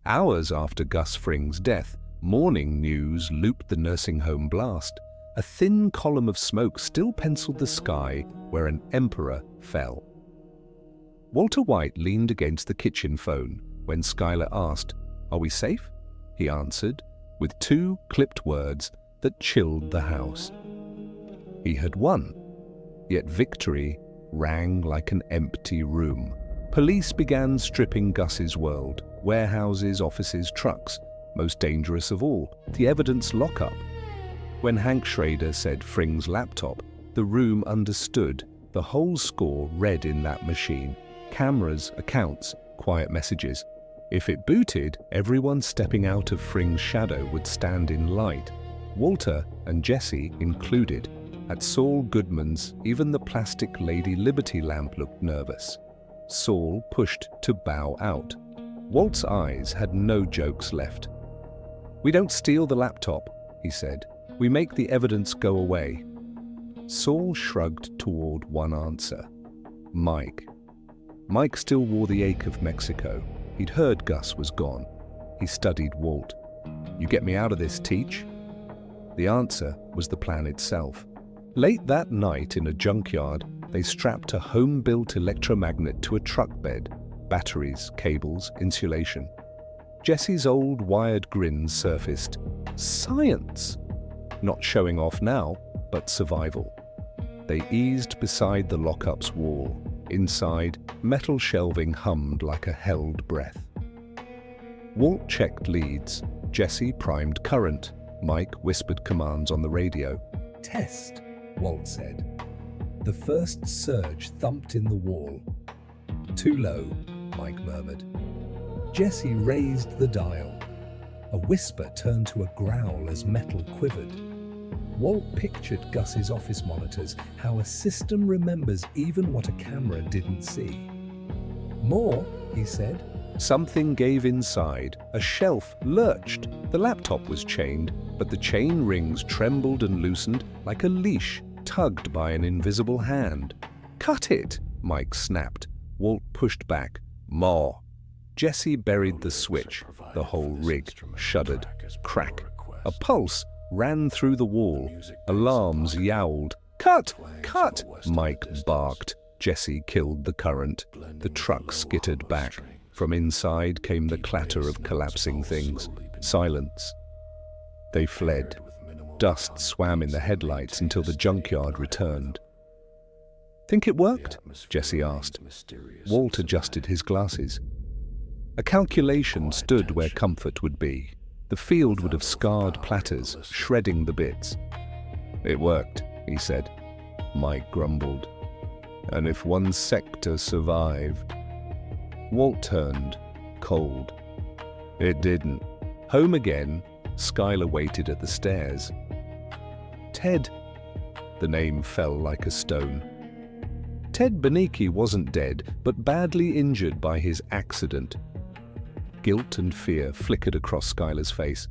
Hours after Gus Fring's death, morning news looped the nursing home blast. A thin column of smoke still penciled the sky where an emperor fell. Walter White leaned against the kitchen phone when Skylar asked, "Are we safe?" He answered with two clipped words that chilled the house. He had won, yet victory rang like an empty room. Police began stripping Gus's world, warehouses, offices, trucks. Most dangerous of all, the evidence lockup. When Hank Schrader said Fring's laptop, the room understood the whole score read in that machine. Cameras, accounts, quiet messages. If it booted, everyone stepping out of Fring's shadow would stand in light, Walter and Jesse included. At Saul Goodman's, even the plastic Lady Liberty lamp looked nervous. Saul pushed to bow out. Walt's eyes had no jokes left. "We don't steal the laptop," he said. "We make the evidence go away." Saul shrugged toward one answer. Mike. Mike still wore the ache of Mexico. He'd heard Gus was gone. He studied Walt. "You get me out of this, Teach?" The answer was the plan itself. Late that night in a junkyard, they strapped a home-built electromagnet to a truck bed. Batteries, cables, insulation. Jesse's old wired grin surfaced. Science! Not showing off now, but survival. They eased beside the lockup's wall. Inside, metal shelving hummed like a held breath. Walt checked leads. Jesse primed current. Mike whispered commands on the radio. "Test," Walt said. The first surge thumped in the wall. "Too low," Mike murmured. Jesse raised the dial. A whisper turned to a growl as metal quivered. Walt pictured Gus's office monitors, how a system remembers even what a camera didn't see. "More," he said. Something gave inside. A shelf lurched. The laptop was chained, but the chain rings trembled and loosened like a leash tugged by an invisible hand. "Cut it!" Mike snapped. Walt pushed back. "More." Jesse buried the switch. The whole rig shuddered. Crack. A pulse ran through the wall. Alarms yowled. "Cut! Cut!" Mike barked. Jesse killed the current. The truck skittered back. From inside came the clatter of collapsing things. Silence. They fled. Dust swam in the headlights until the junkyard returned. "Think it worked?" Jesse asked. Walt adjusted his glasses. A calculation stood where comfort would be. The field would have scarred platters, shredding the bits. "It worked," he said. Mike grumbled. "And if one sector survived?" Walt turned, cold. "It didn't." Home again, Skylar waited at the stairs. "Ted." The name fell like a stone. Ted Benicky wasn't dead, but badly injured by his accident. Guilt and fear flickered across Skylar's face.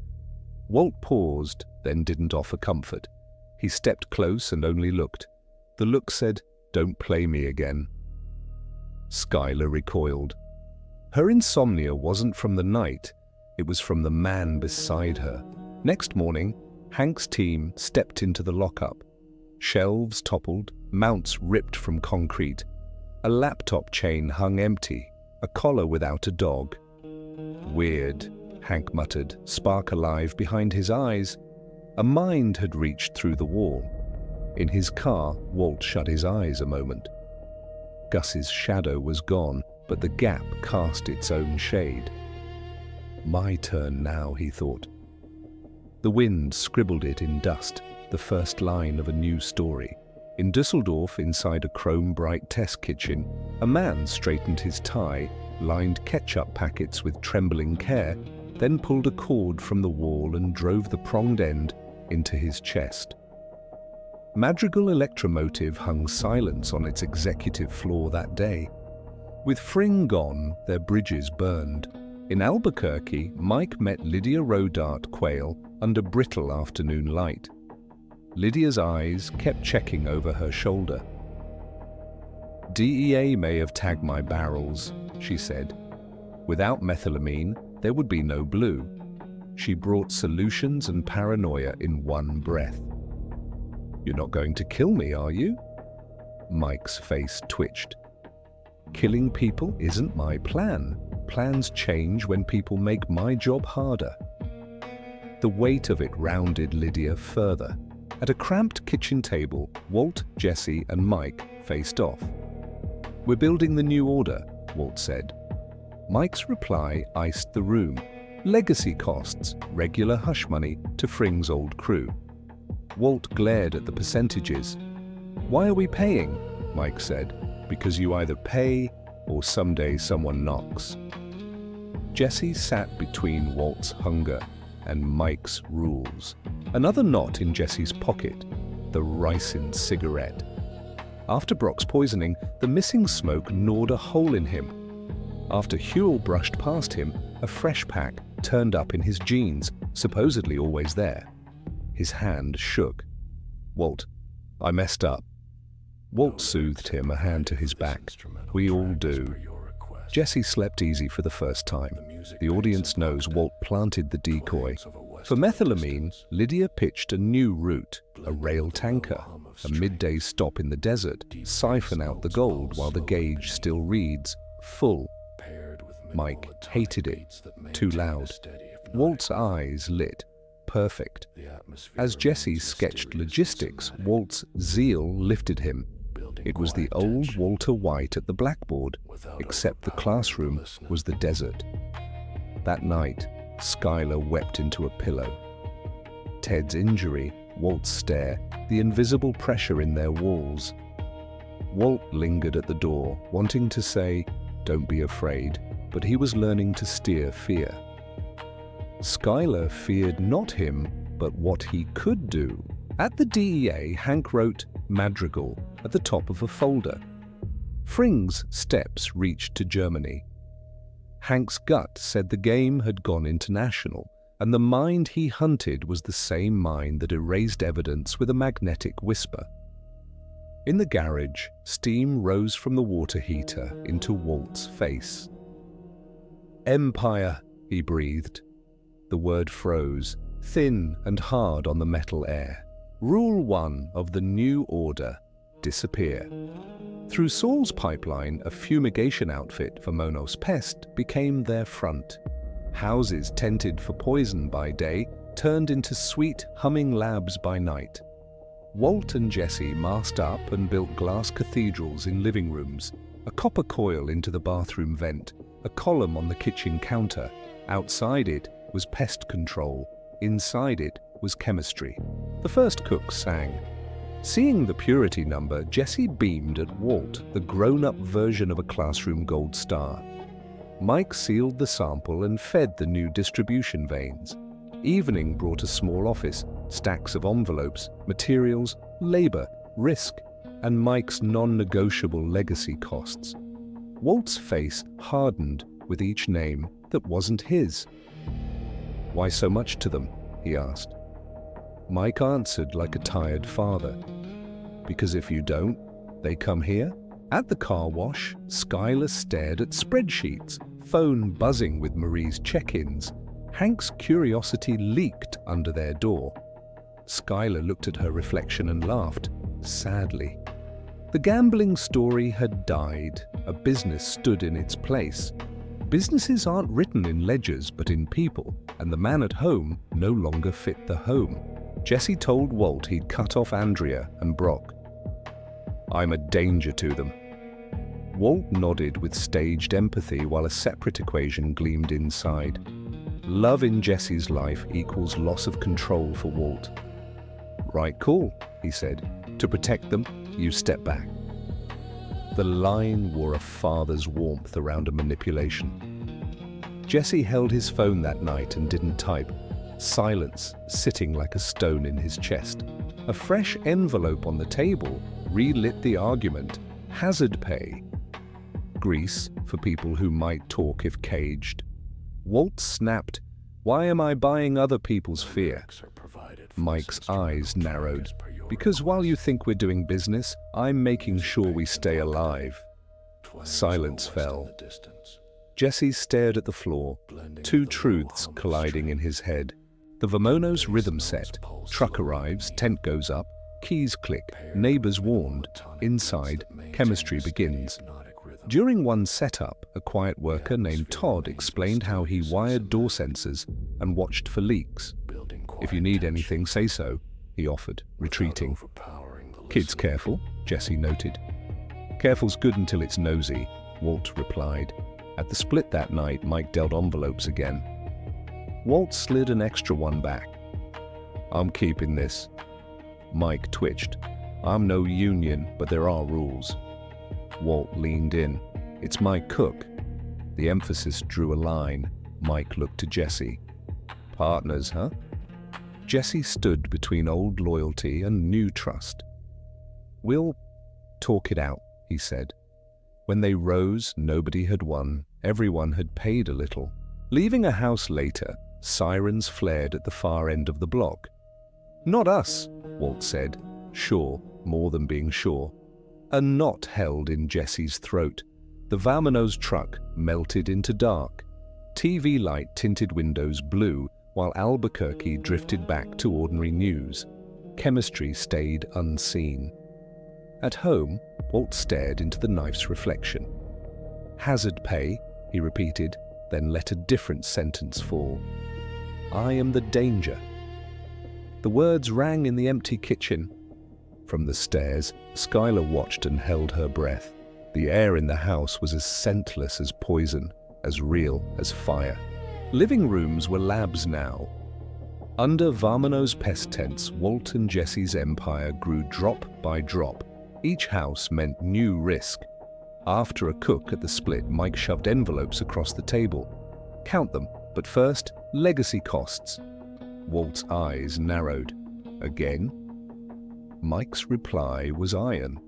Walt paused, then didn't offer comfort. He stepped close and only looked. The look said, "Don't play me again." Skylar recoiled. Her insomnia wasn't from the night, it was from the man beside her. Next morning, Hank's team stepped into the lockup. Shelves toppled, mounts ripped from concrete. A laptop chain hung empty, a collar without a dog. "Weird," Hank muttered, spark alive behind his eyes. A mind had reached through the wall. In his car, Walt shut his eyes a moment. Gus's shadow was gone, but the gap cast its own shade. My turn now, he thought. The wind scribbled it in dust, the first line of a new story. In Dusseldorf, inside a chrome-bright test kitchen, a man straightened his tie, lined ketchup packets with trembling care, then pulled a cord from the wall and drove the pronged end into his chest. Madrigal Electromotive hung silence on its executive floor that day. With Fring gone, their bridges burned. In Albuquerque, Mike met Lydia Rodart Quayle under brittle afternoon light. Lydia's eyes kept checking over her shoulder. "DEA may have tagged my barrels," she said. "Without methylamine, there would be no blue. She brought solutions and paranoia in one breath. "You're not going to kill me, are you?" Mike's face twitched. "Killing people isn't my plan. Plans change when people make my job harder." The weight of it rounded Lydia further. At a cramped kitchen table, Walt, Jesse, and Mike faced off. "We're building the new order," Walt said. Mike's reply iced the room. Legacy costs, regular hush money to Fring's old crew. Walt glared at the percentages. "Why are we paying?" Mike said. "Because you either pay or someday someone knocks." Jesse sat between Walt's hunger and Mike's rules. Another knot in Jesse's pocket, the ricin cigarette. After Brock's poisoning, the missing smoke gnawed a hole in him. After Huell brushed past him, a fresh pack turned up in his jeans, supposedly always there. His hand shook. "Walt, I messed up." Walt soothed him, a hand to his back. "We all do." Jesse slept easy for the first time. The audience knows Walt planted the decoy. For methylamine, Lydia pitched a new route, a rail tanker, a midday stop in the desert, siphon out the gold while the gauge still reads, full. Mike hated it. Too loud. Walt's eyes lit. Perfect. As Jesse sketched logistics, Walt's zeal lifted him. It was the old Walter White at the blackboard, except the classroom was the desert. That night, Skylar wept into a pillow. Ted's injury, Walt's stare, the invisible pressure in their walls. Walt lingered at the door, wanting to say, "Don't be afraid," but he was learning to steer fear. Skylar feared not him, but what he could do. At the DEA, Hank wrote Madrigal at the top of a folder. Fring's steps reached to Germany. Hank's gut said the game had gone international, and the mind he hunted was the same mind that erased evidence with a magnetic whisper. In the garage, steam rose from the water heater into Walt's face. "Empire," he breathed. The word froze, thin and hard on the metal air. Rule 1 of the new order: disappear. Through Saul's pipeline, a fumigation outfit for Monos Pest became their front. Houses tented for poison by day turned into sweet, humming labs by night. Walt and Jesse masked up and built glass cathedrals in living rooms, a copper coil into the bathroom vent, a column on the kitchen counter. Outside it was pest control. Inside it was chemistry. The first cook sang. Seeing the purity number, Jesse beamed at Walt, the grown-up version of a classroom gold star. Mike sealed the sample and fed the new distribution veins. Evening brought a small office, stacks of envelopes, materials, labor, risk, and Mike's non-negotiable legacy costs. Walt's face hardened with each name that wasn't his. "Why so much to them?" he asked. Mike answered like a tired father. "Because if you don't, they come here?" At the car wash, Skylar stared at spreadsheets, phone buzzing with Marie's check-ins. Hank's curiosity leaked under their door. Skylar looked at her reflection and laughed, sadly. The gambling story had died. A business stood in its place. Businesses aren't written in ledgers, but in people, and the man at home no longer fit the home. Jesse told Walt he'd cut off Andrea and Brock. "I'm a danger to them." Walt nodded with staged empathy while a separate equation gleamed inside. Love in Jesse's life equals loss of control for Walt. "Right call," he said. "To protect them, you step back." The line wore a father's warmth around a manipulation. Jesse held his phone that night and didn't type. Silence sitting like a stone in his chest. A fresh envelope on the table relit the argument. Hazard pay. Grease for people who might talk if caged. Walt snapped, "Why am I buying other people's fear?" Mike's eyes narrowed. "Because while you think we're doing business, I'm making sure we stay alive." Silence fell. Jesse stared at the floor, two truths colliding in his head. The Vamonos rhythm set. Truck arrives, tent goes up, keys click, neighbors warned. Inside, chemistry begins. During one setup, a quiet worker named Todd explained how he wired door sensors and watched for leaks. "If you need anything, say so," he offered, retreating. "Kids careful," Jesse noted. "Careful's good until it's nosy," Walt replied. At the split that night, Mike dealt envelopes again. Walt slid an extra one back. "I'm keeping this." Mike twitched. "I'm no union, but there are rules." Walt leaned in. "It's my cook." The emphasis drew a line. Mike looked to Jesse. "Partners, huh?" Jesse stood between old loyalty and new trust. "We'll talk it out," he said. When they rose, nobody had won. Everyone had paid a little. Leaving a house later, sirens flared at the far end of the block. "Not us," Walt said, sure, more than being sure. A knot held in Jesse's throat. The Vamonos truck melted into dark. TV light tinted windows blue, while Albuquerque drifted back to ordinary news. Chemistry stayed unseen. At home, Walt stared into the knife's reflection. "Hazard pay," he repeated, then let a different sentence fall. "I am the danger." The words rang in the empty kitchen. From the stairs, Skylar watched and held her breath. The air in the house was as scentless as poison, as real as fire. Living rooms were labs now. Under Vamonos' pest tents, Walt and Jesse's empire grew drop by drop. Each house meant new risk. After a cook at the split, Mike shoved envelopes across the table. "Count them, but first, legacy costs." Walt's eyes narrowed. "Again?" Mike's reply was iron.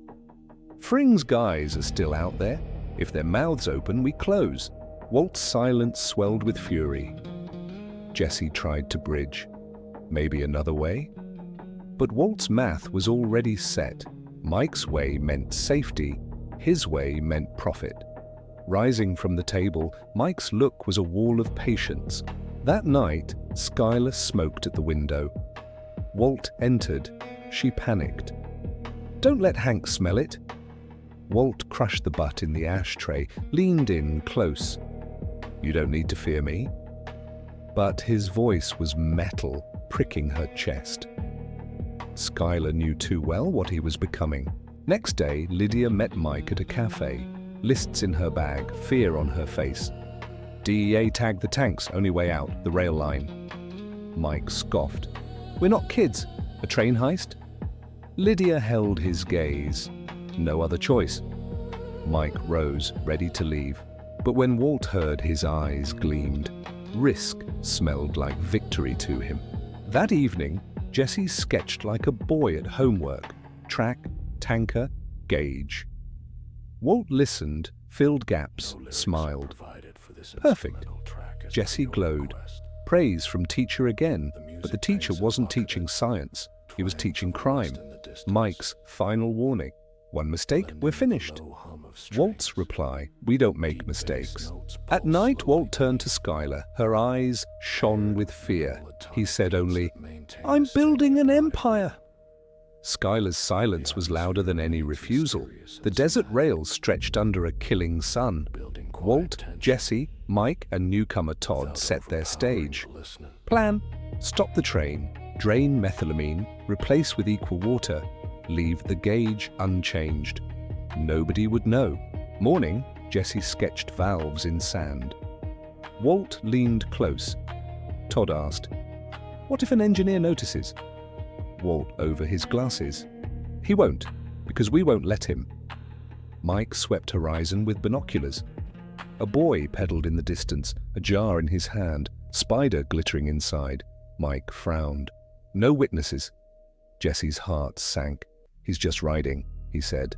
"Fring's guys are still out there. If their mouths open, we close." Walt's silence swelled with fury. Jesse tried to bridge. Maybe another way? But Walt's math was already set. Mike's way meant safety. His way meant profit. Rising from the table, Mike's look was a wall of patience. That night, Skylar smoked at the window. Walt entered. She panicked. "Don't let Hank smell it." Walt crushed the butt in the ashtray, leaned in close. "You don't need to fear me." But his voice was metal, pricking her chest. Skylar knew too well what he was becoming. Next day, Lydia met Mike at a cafe. Lists in her bag, fear on her face. "DEA tagged the tanks, only way out, the rail line." Mike scoffed. "We're not kids. A train heist?" Lydia held his gaze. No other choice. Mike rose, ready to leave. But when Walt heard, his eyes gleamed. Risk smelled like victory to him. That evening, Jesse sketched like a boy at homework. Track, tanker, gauge. Walt listened, filled gaps, smiled. "Perfect." Jesse glowed. Praise from teacher again, but the teacher wasn't teaching science. He was teaching crime. Mike's final warning. "One mistake, we're finished." Walt's reply, "We don't make mistakes." At night, Walt turned to Skylar. Her eyes shone with fear. He said only, "I'm building an empire." Skylar's silence was louder than any refusal. The desert rails stretched under a killing sun. Walt, Jesse, Mike, and newcomer Todd set their stage. Plan: stop the train, drain methylamine, replace with equal water, leave the gauge unchanged. Nobody would know. Morning, Jesse sketched valves in sand. Walt leaned close. Todd asked, "What if an engineer notices?" Walt over his glasses. "He won't, because we won't let him." Mike swept horizon with binoculars. A boy pedaled in the distance, a jar in his hand, spider glittering inside. Mike frowned. "No witnesses." Jesse's heart sank. "He's just riding," he said.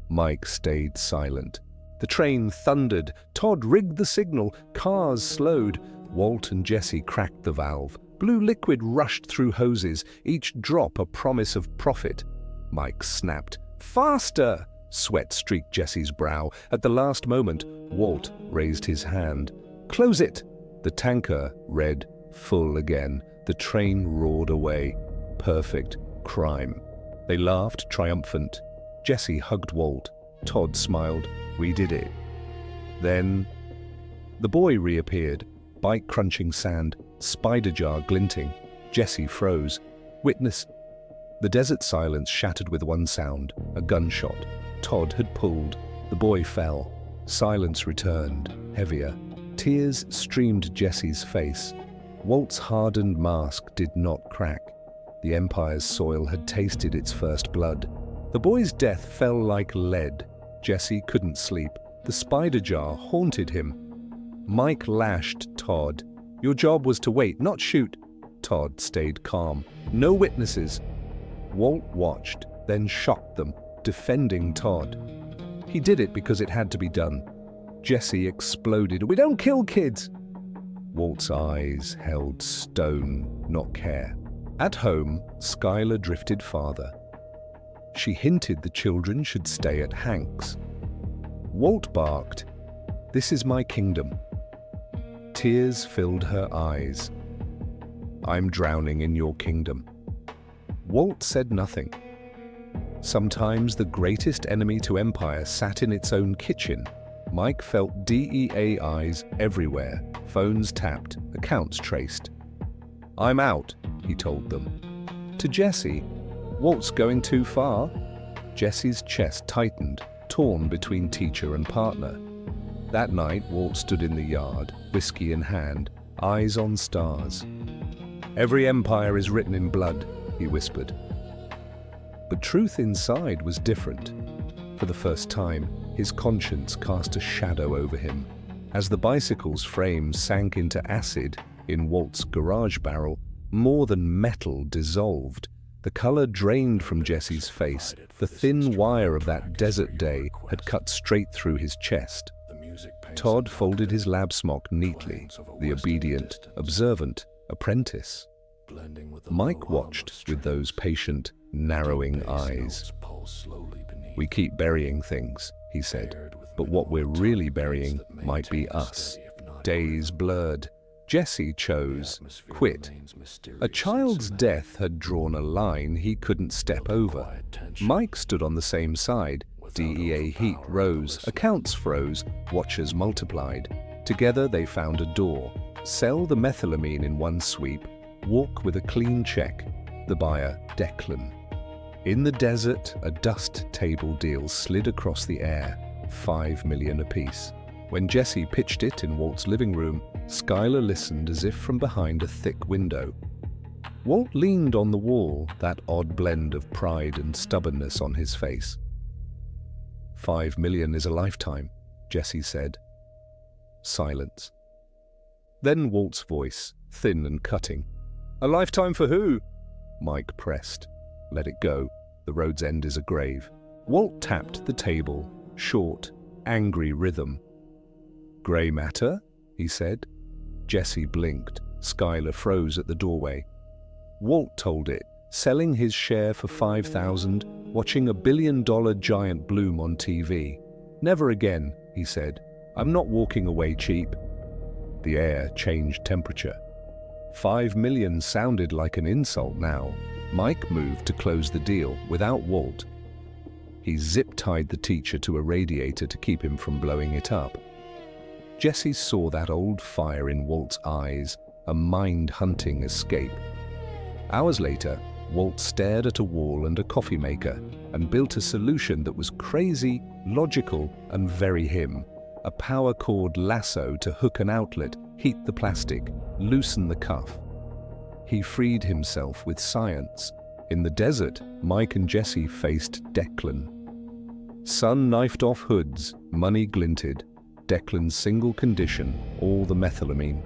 Mike stayed silent. The train thundered. Todd rigged the signal. Cars slowed. Walt and Jesse cracked the valve. Blue liquid rushed through hoses, each drop a promise of profit. Mike snapped. "Faster!" Sweat streaked Jesse's brow. At the last moment, Walt raised his hand. "Close it!" The tanker read full again. The train roared away. Perfect crime. They laughed, triumphant. Jesse hugged Walt. Todd smiled. "We did it." Then the boy reappeared, bike crunching sand, spider jar glinting. Jesse froze. "Witness." The desert silence shattered with one sound, a gunshot. Todd had pulled. The boy fell. Silence returned, heavier. Tears streamed Jesse's face. Walt's hardened mask did not crack. The Empire's soil had tasted its first blood. The boy's death fell like lead. Jesse couldn't sleep. The spider jar haunted him. Mike lashed Todd. "Your job was to wait, not shoot." Todd stayed calm. "No witnesses." Walt watched, then shocked them, defending Todd. He did it because it had to be done. Jesse exploded. "We don't kill kids!" Walt's eyes held stone, not care. At home, Skylar drifted farther. She hinted the children should stay at Hank's. Walt barked, "This is my kingdom." Tears filled her eyes. "I'm drowning in your kingdom." Walt said nothing. Sometimes the greatest enemy to Empire sat in its own kitchen. Mike felt DEA eyes everywhere, phones tapped, accounts traced. "I'm out," he told them. To Jesse, "Walt's going too far." Jesse's chest tightened, torn between teacher and partner. That night, Walt stood in the yard, whiskey in hand, eyes on stars. "Every empire is written in blood," he whispered. But truth inside was different. For the first time, his conscience cast a shadow over him. As the bicycle's frame sank into acid in Walt's garage barrel, more than metal dissolved. The color drained from Jesse's face. The thin wire of that desert day had cut straight through his chest. Todd folded his lab smock neatly, the obedient, observant apprentice. Mike watched with those patient, narrowing eyes. "We keep burying things," he said, "but what we're really burying might be us." Days blurred. Jesse chose quit. A child's death had drawn a line he couldn't step over. Mike stood on the same side. DEA heat rose, accounts froze, watchers multiplied. Together they found a door. Sell the methylamine in one sweep, walk with a clean check. The buyer, Declan. In the desert, a dust table deal slid across the air, $5 million apiece. When Jesse pitched it in Walt's living room, Skylar listened as if from behind a thick window. Walt leaned on the wall, that odd blend of pride and stubbornness on his face. $5 million is a lifetime, Jesse said. Silence. Then Walt's voice, thin and cutting. "A lifetime for who?" Mike pressed. "Let it go. The road's end is a grave." Walt tapped the table, short, angry rhythm. "Gray matter?" he said. Jesse blinked. Skylar froze at the doorway. Walt told it, selling his share for $5,000, watching $1 billion giant bloom on TV. "Never again," he said. "I'm not walking away cheap." The air changed temperature. $5 million sounded like an insult now. Mike moved to close the deal without Walt. He zip-tied the teacher to a radiator to keep him from blowing it up. Jesse saw that old fire in Walt's eyes, a mind-hunting escape. Hours later, Walt stared at a wall and a coffee maker and built a solution that was crazy, logical, and very him. A power cord lasso to hook an outlet, heat the plastic, loosen the cuff. He freed himself with science. In the desert, Mike and Jesse faced Declan. Sun knifed off hoods, money glinted. Declan's single condition, all the methylamine.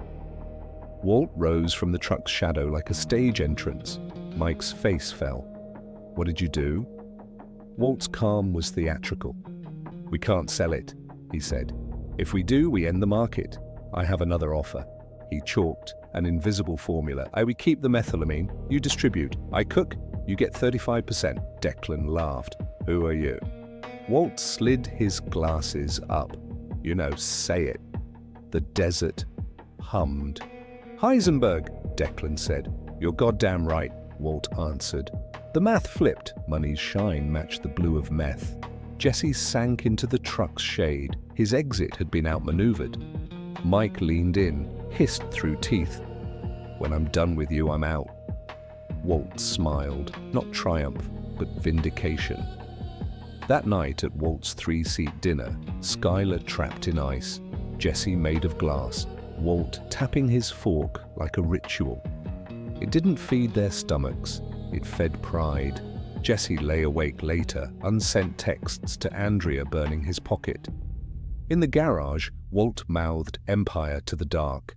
Walt rose from the truck's shadow like a stage entrance. Mike's face fell. "What did you do?" Walt's calm was theatrical. "We can't sell it," he said. "If we do, we end the market. I have another offer." He chalked an invisible formula. "We keep the methylamine, you distribute. I cook, you get 35%. Declan laughed. "Who are you?" Walt slid his glasses up. Say it. The desert hummed. Heisenberg, Declan said. You're goddamn right, Walt answered. The math flipped. Money's shine matched the blue of meth. Jesse sank into the truck's shade. His exit had been outmaneuvered. Mike leaned in, hissed through teeth. When I'm done with you, I'm out. Walt smiled, not triumph, but vindication. That night at Walt's 3-seat dinner, Skylar trapped in ice, Jesse made of glass, Walt tapping his fork like a ritual. It didn't feed their stomachs, it fed pride. Jesse lay awake later, unsent texts to Andrea burning his pocket. In the garage, Walt mouthed Empire to the dark.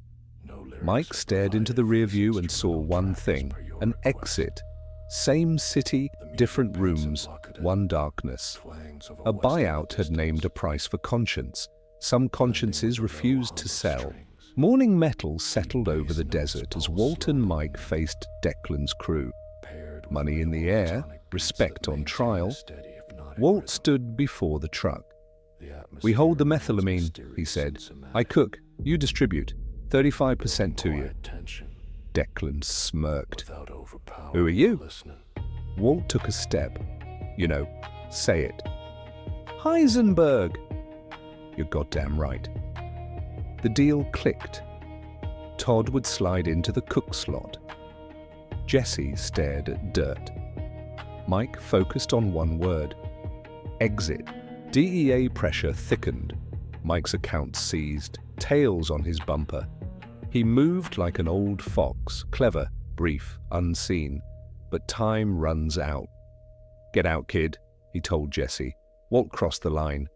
Mike stared into the rear view and saw one thing, an exit. Same city, different rooms, one darkness. A buyout had named a price for conscience. Some consciences refused to sell. Morning metal settled over the desert as Walt and Mike faced Declan's crew. Money in the air, respect on trial. Walt stood before the truck. We hold the methylamine, he said. I cook, you distribute. 35% to you. Declan smirked. Who are you? Walt took a step. Say it. Heisenberg. You're goddamn right. The deal clicked. Todd would slide into the cook slot. Jesse stared at dirt. Mike focused on one word. Exit. DEA pressure thickened. Mike's account seized, tails on his bumper. He moved like an old fox, clever, brief, unseen. But time runs out. Get out, kid, he told Jesse. Walt crossed the line.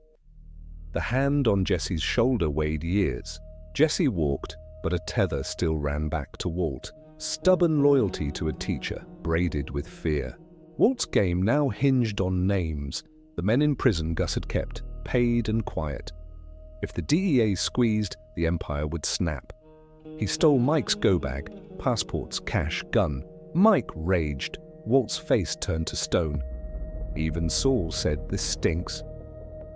The hand on Jesse's shoulder weighed years. Jesse walked, but a tether still ran back to Walt. Stubborn loyalty to a teacher, braided with fear. Walt's game now hinged on names. The men in prison Gus had kept, paid and quiet. If the DEA squeezed, the Empire would snap. He stole Mike's go-bag, passports, cash, gun. Mike raged. Walt's face turned to stone. Even Saul said, this stinks.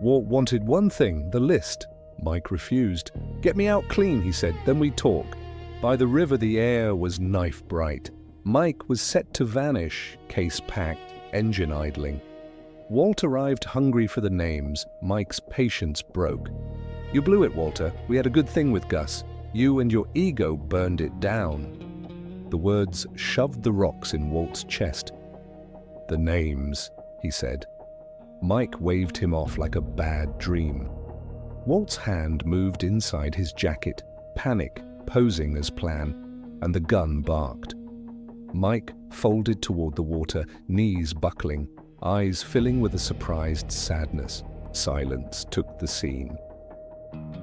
Walt wanted one thing, the list. Mike refused. Get me out clean, he said, then we talk. By the river the air was knife bright. Mike was set to vanish, case packed, engine idling. Walt arrived hungry for the names. Mike's patience broke. You blew it, Walter. We had a good thing with Gus. You and your ego burned it down. The words shoved the rocks in Walt's chest. The names, he said. Mike waved him off like a bad dream. Walt's hand moved inside his jacket, panic posing as plan, and the gun barked. Mike folded toward the water, knees buckling, eyes filling with a surprised sadness. Silence took the scene.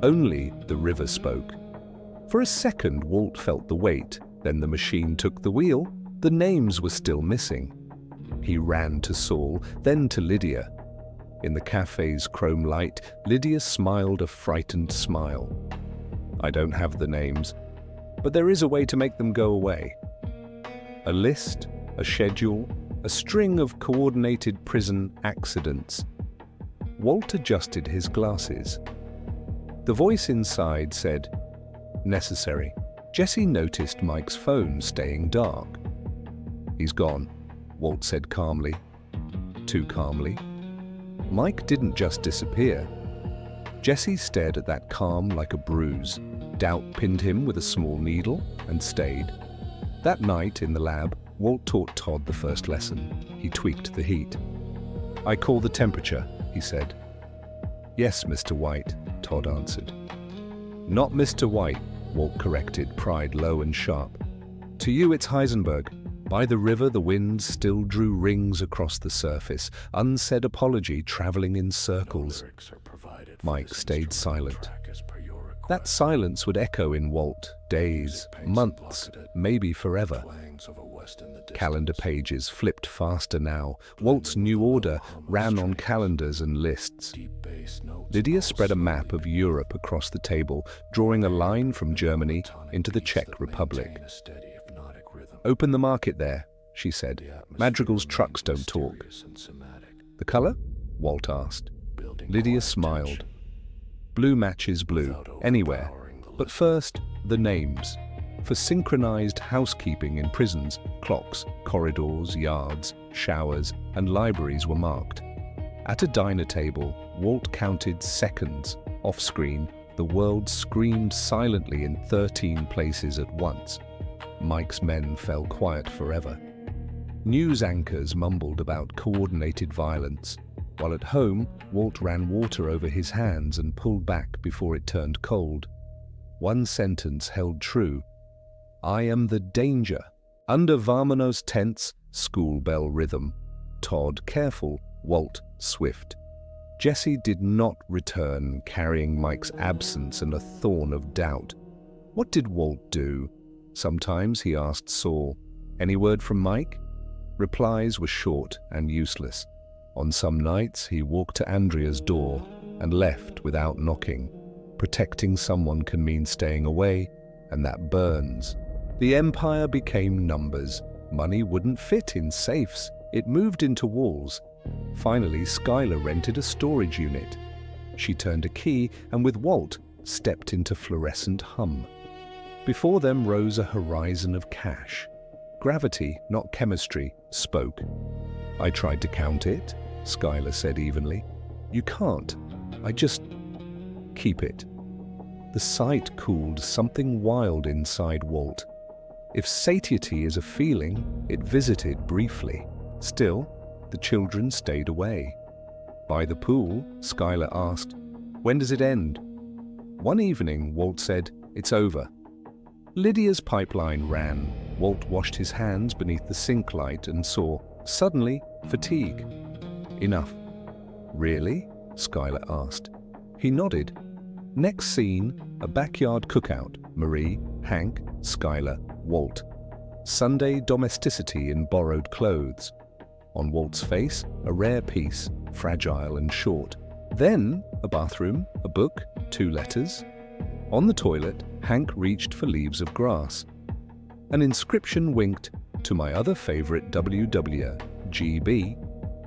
Only the river spoke. For a second, Walt felt the weight. Then the machine took the wheel. The names were still missing. He ran to Saul, then to Lydia. In the cafe's chrome light, Lydia smiled a frightened smile. I don't have the names, but there is a way to make them go away. A list, a schedule, a string of coordinated prison accidents. Walt adjusted his glasses. The voice inside said, necessary. Jesse noticed Mike's phone staying dark. He's gone, Walt said calmly. Too calmly. Mike didn't just disappear. Jesse stared at that calm like a bruise. Doubt pinned him with a small needle and stayed. That night in the lab, Walt taught Todd the first lesson. He tweaked the heat. I call the temperature, he said. Yes, Mr. White, Todd answered. Not Mr. White, Walt corrected, pride low and sharp. To you it's Heisenberg. By the river the wind still drew rings across the surface, unsaid apology traveling in circles. Mike stayed silent. That silence would echo in Walt, days, months, maybe forever. Calendar pages flipped faster now. Walt's new order ran on calendars and lists. Lydia spread a map of Europe across the table, drawing a line from Germany into the Czech Republic. Open the market there, she said. Madrigal's trucks don't talk. The color? Walt asked. Lydia smiled. Blue matches blue, anywhere. But first, the names. For synchronized housekeeping in prisons, clocks, corridors, yards, showers, and libraries were marked. At a diner table, Walt counted seconds. Off-screen, the world screamed silently in 13 places at once. Mike's men fell quiet forever. News anchors mumbled about coordinated violence, while at home, Walt ran water over his hands and pulled back before it turned cold. One sentence held true. I am the danger. Under Vamonos tense, school bell rhythm. Todd careful, Walt swift. Jesse did not return, carrying Mike's absence and a thorn of doubt. What did Walt do? Sometimes he asked Saul, "Any word from Mike?" Replies were short and useless. On some nights, he walked to Andrea's door and left without knocking. Protecting someone can mean staying away, and that burns. The empire became numbers. Money wouldn't fit in safes. It moved into walls. Finally, Skylar rented a storage unit. She turned a key and with Walt stepped into fluorescent hum. Before them rose a horizon of cash. Gravity, not chemistry, spoke. I tried to count it, Skylar said evenly. You can't. I just keep it. The sight cooled something wild inside Walt. If satiety is a feeling, it visited briefly. Still, the children stayed away. By the pool, Skylar asked, "When does it end?" One evening, Walt said, "It's over." Lydia's pipeline ran. Walt washed his hands beneath the sink light and saw, suddenly, fatigue. Enough. Really? Skylar asked. He nodded. Next scene, a backyard cookout. Marie, Hank, Skylar, Walt. Sunday domesticity in borrowed clothes. On Walt's face, a rare piece, fragile and short. Then, a bathroom, a book, 2 letters. On the toilet, Hank reached for leaves of grass. An inscription winked, "To my other favorite WWGB."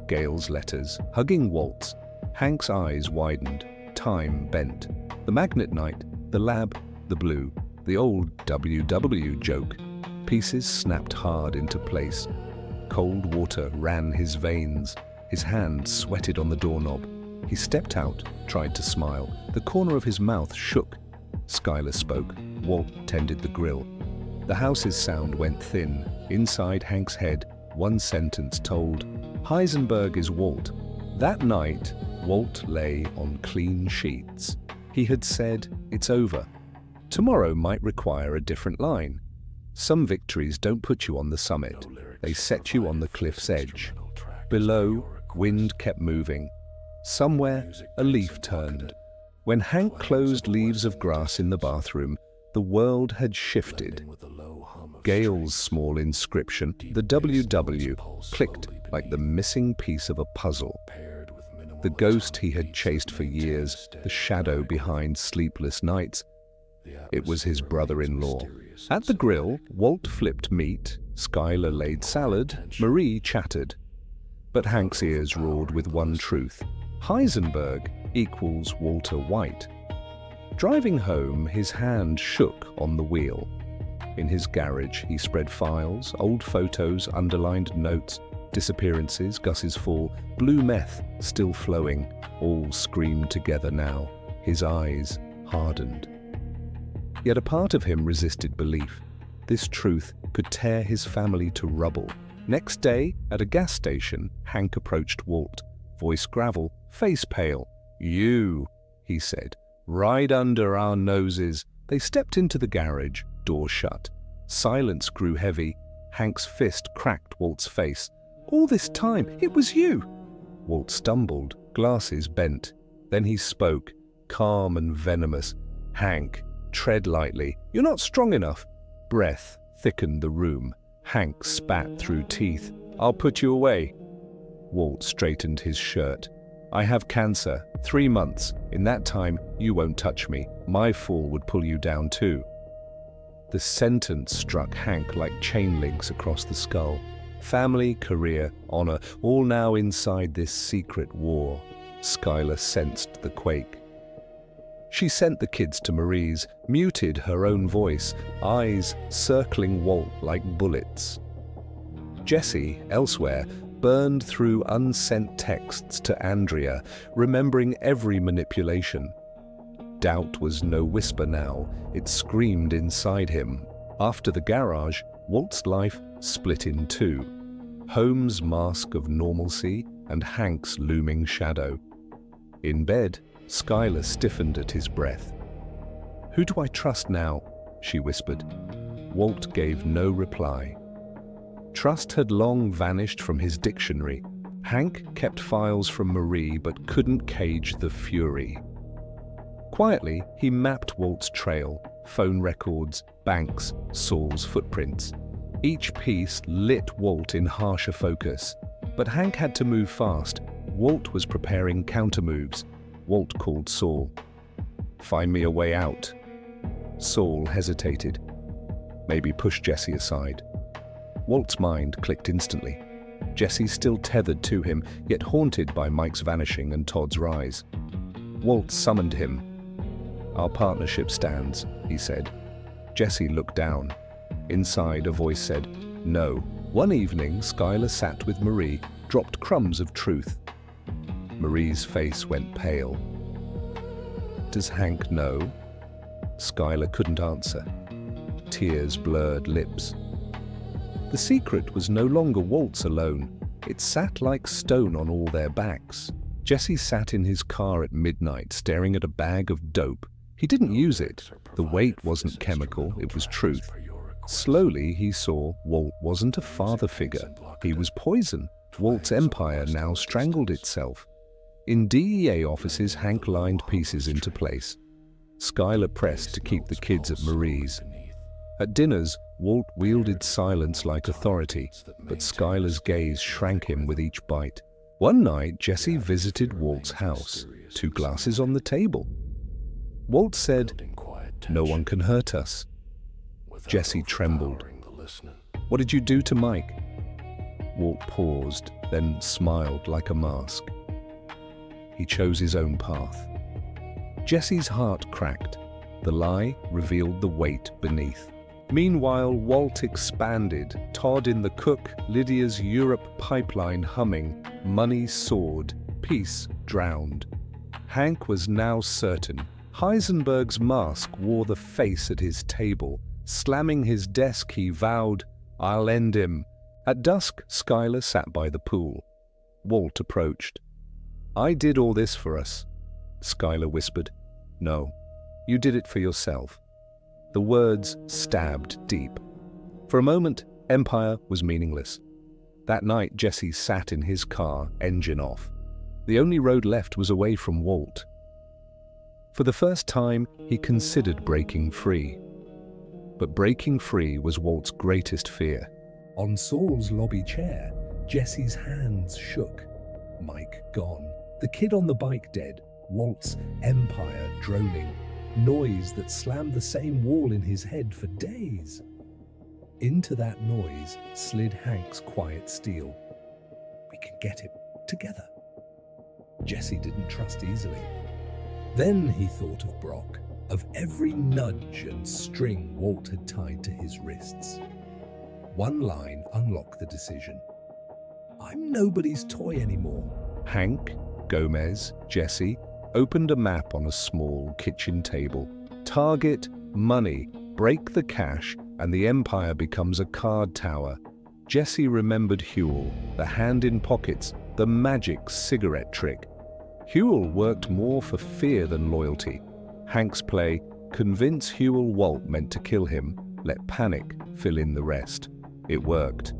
Gail's letters, hugging Walt's. Hank's eyes widened. Time bent. The magnet night, the lab, the blue, the old WW joke. Pieces snapped hard into place. Cold water ran his veins. His hand sweated on the doorknob. He stepped out, tried to smile. The corner of his mouth shook. Skylar spoke. Walt tended the grill. The house's sound went thin. Inside Hank's head, one sentence told, "Heisenberg is Walt." That night, Walt lay on clean sheets. He had said, "It's over." Tomorrow might require a different line. Some victories don't put you on the summit. They set you on the cliff's edge. Below, wind kept moving. Somewhere, a leaf turned. When Hank closed leaves of grass in the bathroom, the world had shifted. Gail's small inscription, the WW, clicked like the missing piece of a puzzle. The ghost he had chased for years, the shadow behind sleepless nights, it was his brother-in-law. At the grill, Walt flipped meat, Skylar laid salad, Marie chattered. But Hank's ears roared with one truth. Heisenberg equals Walter White. Driving home, his hand shook on the wheel. In his garage, he spread files, old photos, underlined notes, disappearances, Gus's fall, blue meth still flowing, all screamed together now. His eyes hardened. Yet a part of him resisted belief. This truth could tear his family to rubble. Next day, at a gas station, Hank approached Walt, voice gravel, face pale. "You," he said, "right under our noses." They stepped into the garage, door shut. Silence grew heavy. Hank's fist cracked Walt's face. "All this time, it was you!" Walt stumbled, glasses bent. Then he spoke, calm and venomous. "Hank, tread lightly. You're not strong enough." Breath thickened the room. Hank spat through teeth. "I'll put you away." Walt straightened his shirt. "I have cancer. 3 months. In that time, you won't touch me. My fall would pull you down too." The sentence struck Hank like chain links across the skull. Family, career, honor, all now inside this secret war. Skylar sensed the quake. She sent the kids to Marie's, muted her own voice, eyes circling Walt like bullets. Jessie, elsewhere, burned through unsent texts to Andrea, remembering every manipulation. Doubt was no whisper now, it screamed inside him. After the garage, Walt's life split in two. Holmes' mask of normalcy and Hank's looming shadow. In bed, Skylar stiffened at his breath. "Who do I trust now?" she whispered. Walt gave no reply. Trust had long vanished from his dictionary. Hank kept files from Marie but couldn't cage the fury. Quietly, he mapped Walt's trail, phone records, banks, Saul's footprints. Each piece lit Walt in harsher focus. But Hank had to move fast. Walt was preparing countermoves. Walt called Saul. "Find me a way out." Saul hesitated. Maybe push Jessie aside. Walt's mind clicked instantly. Jessie still tethered to him, yet haunted by Mike's vanishing and Todd's rise. Walt summoned him. "Our partnership stands," he said. Jessie looked down. Inside, a voice said, "No." One evening, Skylar sat with Marie, dropped crumbs of truth. Marie's face went pale. "Does Hank know?" Skylar couldn't answer. Tears blurred lips. The secret was no longer Walt's alone. It sat like stone on all their backs. Jesse sat in his car at midnight, staring at a bag of dope. He didn't use it. The weight wasn't chemical, it was truth. Slowly, he saw Walt wasn't a father figure. He was poison. Walt's empire now strangled itself. In DEA offices, Hank lined pieces into place. Skylar pressed to keep the kids at Marie's. At dinners, Walt wielded silence like authority, but Skylar's gaze shrank him with each bite. One night, Jesse visited Walt's house, 2 glasses on the table. Walt said, "No one can hurt us." Jesse trembled. "What did you do to Mike?" Walt paused, then smiled like a mask. He chose his own path. Jesse's heart cracked. The lie revealed the weight beneath. Meanwhile, Walt expanded, Todd in the cook, Lydia's Europe pipeline humming, money soared, peace drowned. Hank was now certain. Heisenberg's mask wore the face at his table. Slamming his desk, he vowed, "I'll end him." At dusk, Skylar sat by the pool. Walt approached. "I did all this for us." Skylar whispered, "No, you did it for yourself." The words stabbed deep. For a moment, empire was meaningless. That night, Jesse sat in his car, engine off. The only road left was away from Walt. For the first time, he considered breaking free. But breaking free was Walt's greatest fear. On Saul's lobby chair, Jesse's hands shook. Mike gone. The kid on the bike dead. Walt's empire droning. Noise that slammed the same wall in his head for days. Into that noise slid Hank's quiet steel. "We can get him together." Jesse didn't trust easily. Then he thought of Brock, of every nudge and string Walt had tied to his wrists. One line unlocked the decision. "I'm nobody's toy anymore." Hank, Gomez, Jesse opened a map on a small kitchen table. Target, money, break the cash, and the empire becomes a card tower. Jesse remembered Huel, the hand in pockets, the magic cigarette trick. Huel worked more for fear than loyalty. Hank's play, convince Huel Walt meant to kill him, let panic fill in the rest. It worked.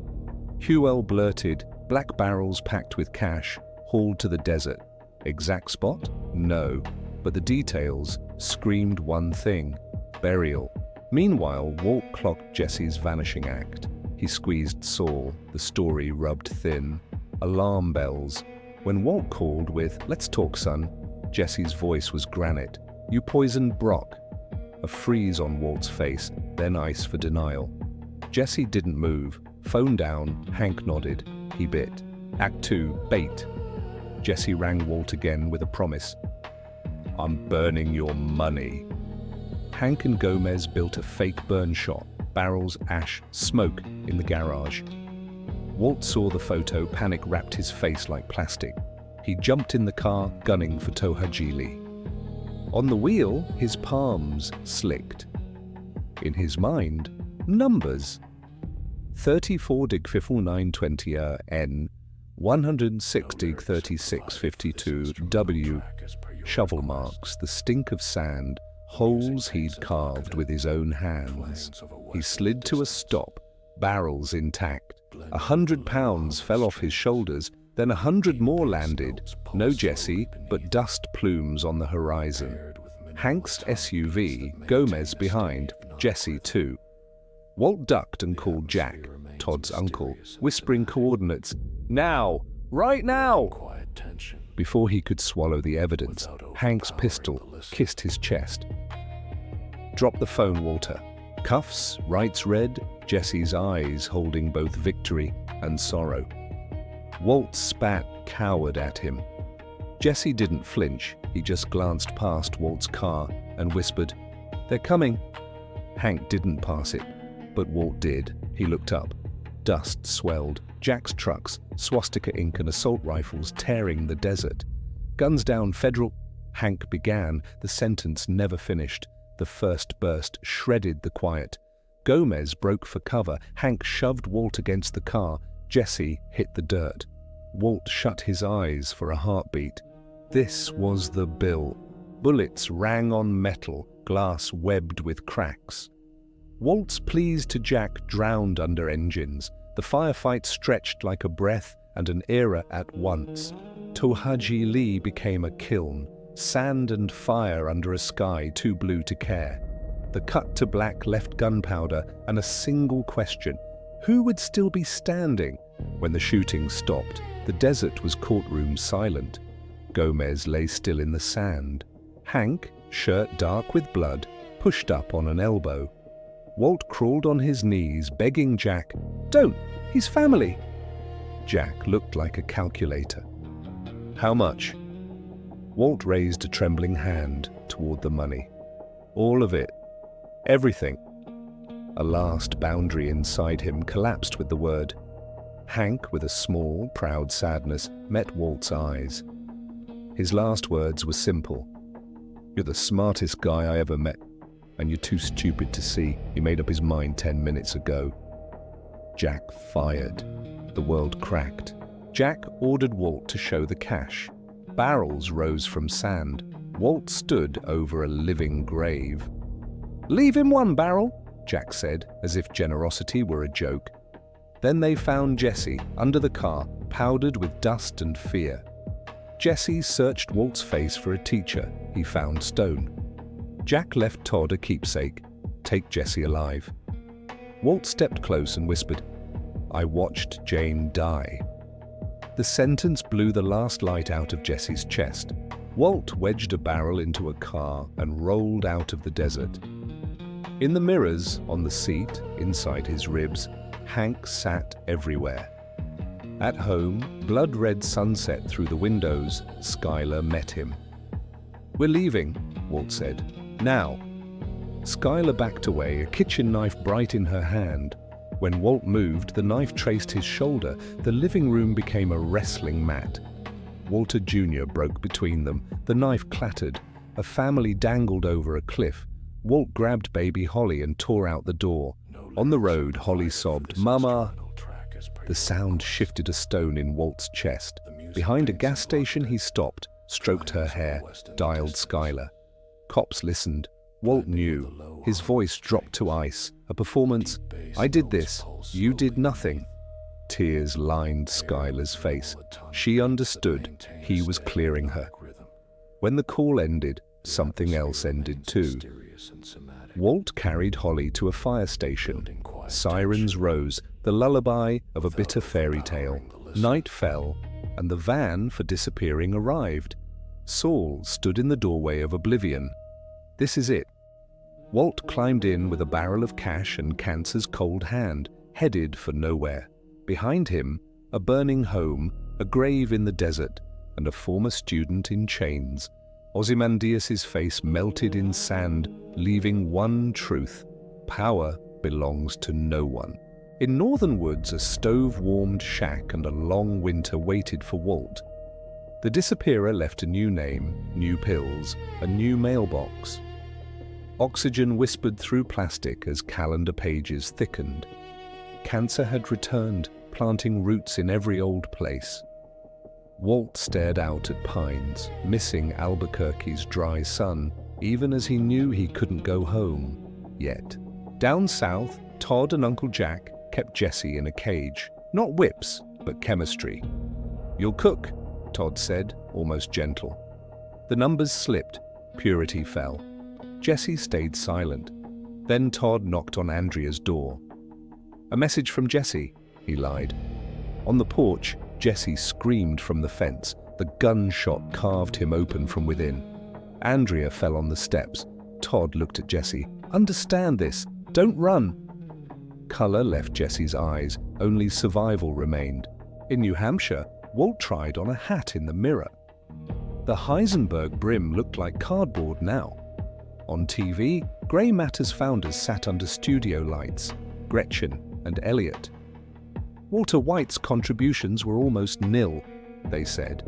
Huel blurted, black barrels packed with cash, hauled to the desert. Exact spot? No. But the details screamed one thing: burial. Meanwhile, Walt clocked Jesse's vanishing act. He squeezed Saul, the story rubbed thin. Alarm bells. When Walt called with, "Let's talk, son," Jesse's voice was granite. "You poisoned Brock." A freeze on Walt's face, then ice for denial. Jesse didn't move. Phone down, Hank nodded. He bit. Act 2, bait. Jesse rang Walt again with a promise. I'm burning your money." Hank and Gomez built a fake burn shop, barrels, ash, smoke in the garage. Walt saw the photo, panic wrapped his face like plastic. He jumped in the car, gunning for Tohajili. On the wheel, his palms slicked. In his mind, numbers. 34 dig 5920 N, 106 dig 3652 W, shovel marks, the stink of sand, holes he'd carved with his own hands. He slid to a stop, barrels intact. 100 pounds fell off his shoulders, then 100 more landed. No Jesse, but dust plumes on the horizon. Hank's SUV, Gomez behind, Jesse too. Walt ducked and called Jack, Todd's uncle, whispering coordinates. "Now! Right now!" Before he could swallow the evidence, Hank's pistol kissed his chest. "Drop the phone, Walter." Cuffs, rights red, Jesse's eyes holding both victory and sorrow. Walt spat, cowered at him. Jesse didn't flinch. He just glanced past Walt's car and whispered, "They're coming." Hank didn't pass it, but Walt did. He looked up. Dust swelled. Jack's trucks, swastika ink and assault rifles tearing the desert. "Guns down, Federal." Hank began. The sentence never finished. The first burst shredded the quiet. Gomez broke for cover. Hank shoved Walt against the car. Jesse hit the dirt. Walt shut his eyes for a heartbeat. This was the bill. Bullets rang on metal, glass webbed with cracks. Walt's pleas to Jack drowned under engines. The firefight stretched like a breath and an era at once. Tohajili became a kiln, sand and fire under a sky too blue to care. The cut to black left gunpowder and a single question: who would still be standing? When the shooting stopped, the desert was courtroom silent. Gomez lay still in the sand. Hank, shirt dark with blood, pushed up on an elbow. Walt crawled on his knees, begging Jack, "Don't, he's family." Jack looked like a calculator. "How much?" Walt raised a trembling hand toward the money. "All of it. Everything." A last boundary inside him collapsed with the word. Hank, with a small, proud sadness, met Walt's eyes. His last words were simple. "You're the smartest guy I ever met, and you're too stupid to see. He made up his mind 10 minutes ago." Jack fired. The world cracked. Jack ordered Walt to show the cash. Barrels rose from sand. Walt stood over a living grave. "Leave him one barrel," Jack said, as if generosity were a joke. Then they found Jesse under the car, powdered with dust and fear. Jesse searched Walt's face for a teacher. He found stone. Jack left Todd a keepsake. "Take Jesse alive." Walt stepped close and whispered, "I watched Jane die." The sentence blew the last light out of Jesse's chest. Walt wedged a barrel into a car and rolled out of the desert. In the mirrors, on the seat, inside his ribs, Hank sat everywhere. At home, blood-red sunset through the windows, Skylar met him. "We're leaving," Walt said. "Now." Skylar backed away, a kitchen knife bright in her hand. When Walt moved, the knife traced his shoulder. The living room became a wrestling mat. Walter Jr. broke between them. The knife clattered. A family dangled over a cliff. Walt grabbed baby Holly and tore out the door. On the road, Holly sobbed, "Mama." The sound shifted a stone in Walt's chest. Behind a gas station, he stopped, stroked her hair, dialed Skylar. Cops listened. Walt knew. His voice dropped to ice. A performance. "I did this. You did nothing." Tears lined Skylar's face. She understood. He was clearing her. When the call ended, something else ended too. Walt carried Holly to a fire station. Sirens rose, the lullaby of a bitter fairy tale. Night fell, and the van for disappearing arrived. Saul stood in the doorway of oblivion. "This is it." Walt climbed in with a barrel of cash and Cancer's cold hand, headed for nowhere. Behind him, a burning home, a grave in the desert, and a former student in chains. Ozymandias's face melted in sand, leaving one truth: power belongs to no one. In northern woods, a stove-warmed shack and a long winter waited for Walt. The disappearer left a new name, new pills, a new mailbox. Oxygen whispered through plastic as calendar pages thickened. Cancer had returned, planting roots in every old place. Walt stared out at pines, missing Albuquerque's dry sun, even as he knew he couldn't go home yet. Down south, Todd and Uncle Jack kept Jesse in a cage. Not whips, but chemistry. "You'll cook," Todd said, almost gentle. The numbers slipped, purity fell. Jesse stayed silent. Then Todd knocked on Andrea's door. "A message from Jesse," he lied. On the porch, Jesse screamed from the fence. The gunshot carved him open from within. Andrea fell on the steps. Todd looked at Jesse. "Understand this. Don't run." Color left Jesse's eyes. Only survival remained. In New Hampshire, Walt tried on a hat in the mirror. The Heisenberg brim looked like cardboard now. On TV, Grey Matter's founders sat under studio lights, Gretchen and Elliot. Walter White's contributions were almost nil, they said.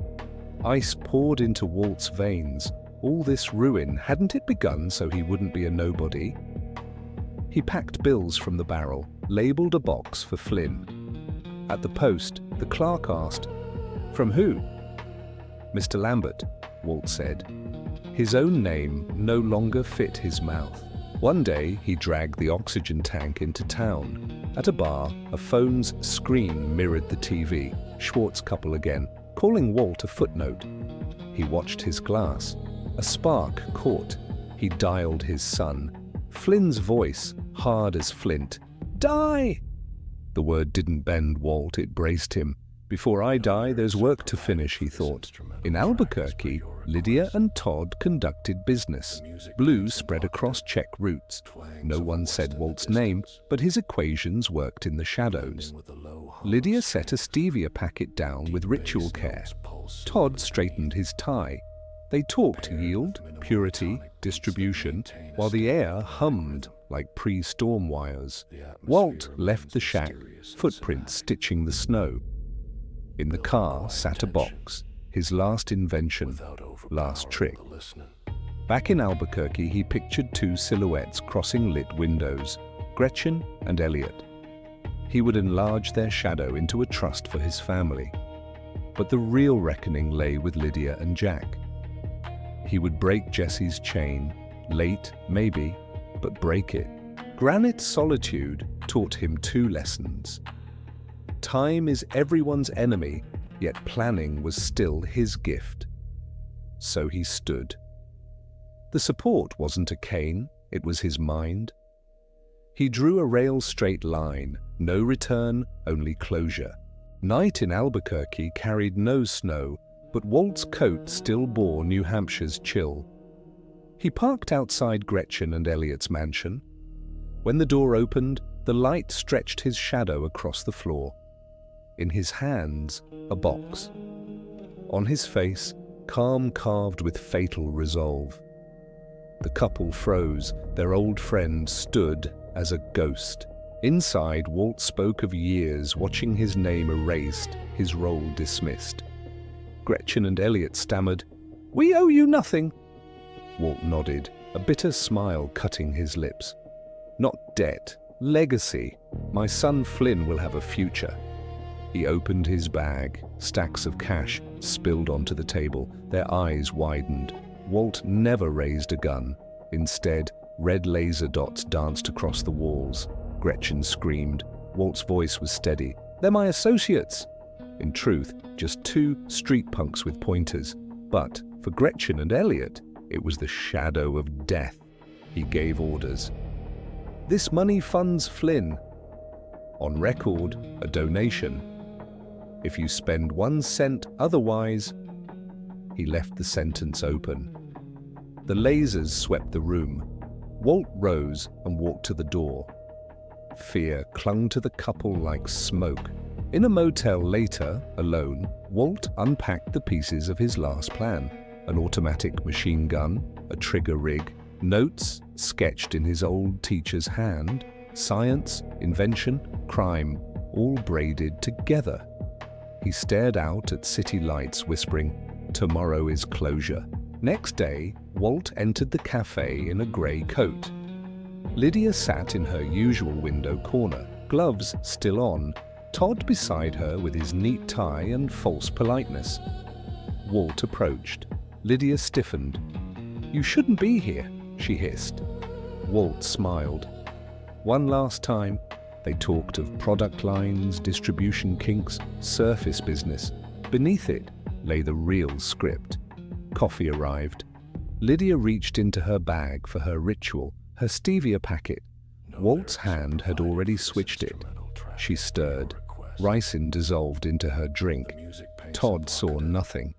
Ice poured into Walt's veins. All this ruin, hadn't it begun so he wouldn't be a nobody? He packed bills from the barrel, labeled a box for Flynn. At the post, the clerk asked, "From who?" "Mr. Lambert," Walt said. His own name no longer fit his mouth. One day, he dragged the oxygen tank into town. At a bar, a phone's screen mirrored the TV. Schwartz couple again, calling Walt a footnote. He watched his glass. A spark caught. He dialed his son. Flynn's voice, hard as flint. "Die!" The word didn't bend Walt, it braced him. "Before I die, there's work to finish," he thought. In Albuquerque, Lydia and Todd conducted business. Blues spread across Czech routes. No one said Walt's name, but his equations worked in the shadows. Lydia set a stevia packet down with ritual care. Todd straightened his tie. They talked yield, purity, distribution, while the air hummed like pre-storm wires. Walt left the shack, footprints stitching the snow. In the car sat a box, his last invention, last trick. Back in Albuquerque, he pictured two silhouettes crossing lit windows, Gretchen and Elliot. He would enlarge their shadow into a trust for his family. But the real reckoning lay with Lydia and Jack. He would break Jesse's chain, late, maybe, but break it. Granite solitude taught him two lessons. Time is everyone's enemy, yet planning was still his gift. So he stood. The support wasn't a cane, it was his mind. He drew a rail-straight line, no return, only closure. Night in Albuquerque carried no snow, but Walt's coat still bore New Hampshire's chill. He parked outside Gretchen and Elliot's mansion. When the door opened, the light stretched his shadow across the floor. In his hands, a box. On his face, calm carved with fatal resolve. The couple froze. Their old friend stood as a ghost. Inside, Walt spoke of years, watching his name erased, his role dismissed. Gretchen and Elliot stammered, "We owe you nothing." Walt nodded, a bitter smile cutting his lips. "Not debt, legacy. My son Flynn will have a future." He opened his bag. Stacks of cash spilled onto the table. Their eyes widened. Walt never raised a gun. Instead, red laser dots danced across the walls. Gretchen screamed. Walt's voice was steady. "They're my associates." In truth, just two street punks with pointers. But for Gretchen and Elliot, it was the shadow of death. He gave orders. "This money funds Flynn. On record, a donation. If you spend 1 cent otherwise..." He left the sentence open. The lasers swept the room. Walt rose and walked to the door. Fear clung to the couple like smoke. In a motel later, alone, Walt unpacked the pieces of his last plan. an automatic machine gun, a trigger rig, notes sketched in his old teacher's hand, science, invention, crime, all braided together. He stared out at city lights, whispering, "Tomorrow is closure." Next day, Walt entered the cafe in a grey coat. Lydia sat in her usual window corner, gloves still on, Todd beside her with his neat tie and false politeness. Walt approached. Lydia stiffened. "You shouldn't be here," she hissed. Walt smiled. One last time, they talked of product lines, distribution kinks, surface business. Beneath it lay the real script. Coffee arrived. Lydia reached into her bag for her ritual, her stevia packet. Walt's hand had already switched it. She stirred. Ricin dissolved into her drink. Todd saw nothing.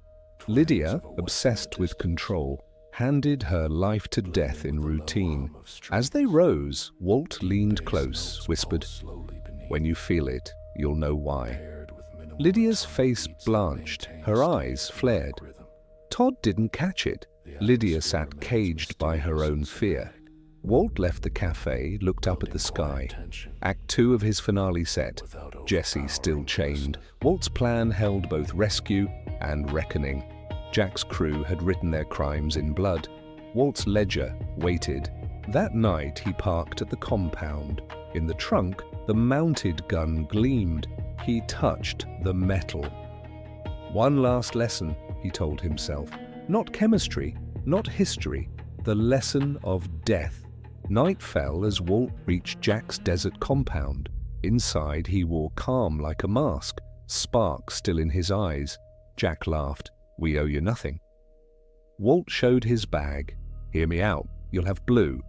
Lydia, obsessed with control, handed her life to death in routine. As they rose, Walt leaned close, whispered, "When you feel it, you'll know why." Lydia's face blanched, her eyes flared. Todd didn't catch it. Lydia sat caged by her own fear. Walt left the cafe, looked up at the sky. Act 2 of his finale set. Jesse still chained. Walt's plan held both rescue and reckoning. Jack's crew had written their crimes in blood. Walt's ledger waited. That night he parked at the compound. In the trunk, the mounted gun gleamed. He touched the metal. One last lesson, he told himself. Not chemistry, not history, the lesson of death. Night fell as Walt reached Jack's desert compound. Inside he wore calm like a mask, spark still in his eyes. Jack laughed. "We owe you nothing." Walt showed his bag. "Hear me out, you'll have blue."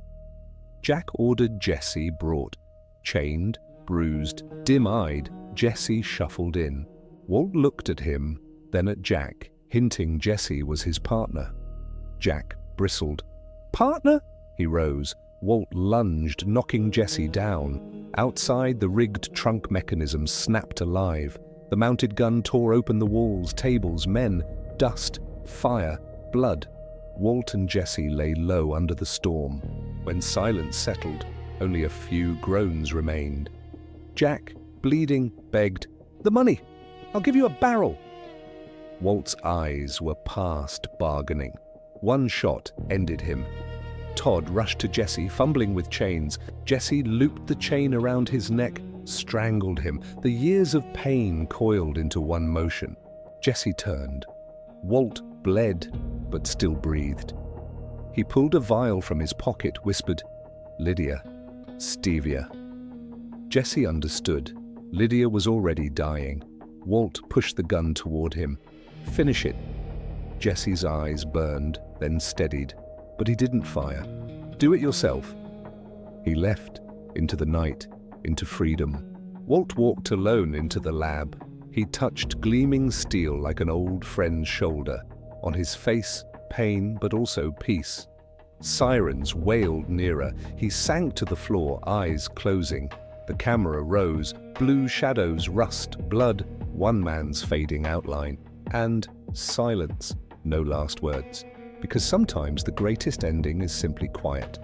Jack ordered Jesse brought. Chained, bruised, dim-eyed, Jesse shuffled in. Walt looked at him, then at Jack, hinting Jesse was his partner. Jack bristled. "Partner?" He rose. Walt lunged, knocking Jesse down. Outside, the rigged trunk mechanism snapped alive. The mounted gun tore open the walls, tables, men, dust, fire, blood. Walt and Jesse lay low under the storm. When silence settled, only a few groans remained. Jack, bleeding, begged, "The money! I'll give you a barrel!" Walt's eyes were past bargaining. One shot ended him. Todd rushed to Jesse, fumbling with chains. Jesse looped the chain around his neck, strangled him. The years of pain coiled into one motion. Jesse turned. Walt bled, but still breathed. He pulled a vial from his pocket, whispered, "Lydia, stevia." Jesse understood. Lydia was already dying. Walt pushed the gun toward him. "Finish it." Jesse's eyes burned, then steadied, but he didn't fire. "Do it yourself." He left, into the night, into freedom. Walt walked alone into the lab. He touched gleaming steel like an old friend's shoulder. On his face, pain, but also peace. Sirens wailed nearer. He sank to the floor, eyes closing. The camera rose, blue shadows, rust, blood, one man's fading outline. And silence, no last words. Because sometimes the greatest ending is simply quiet.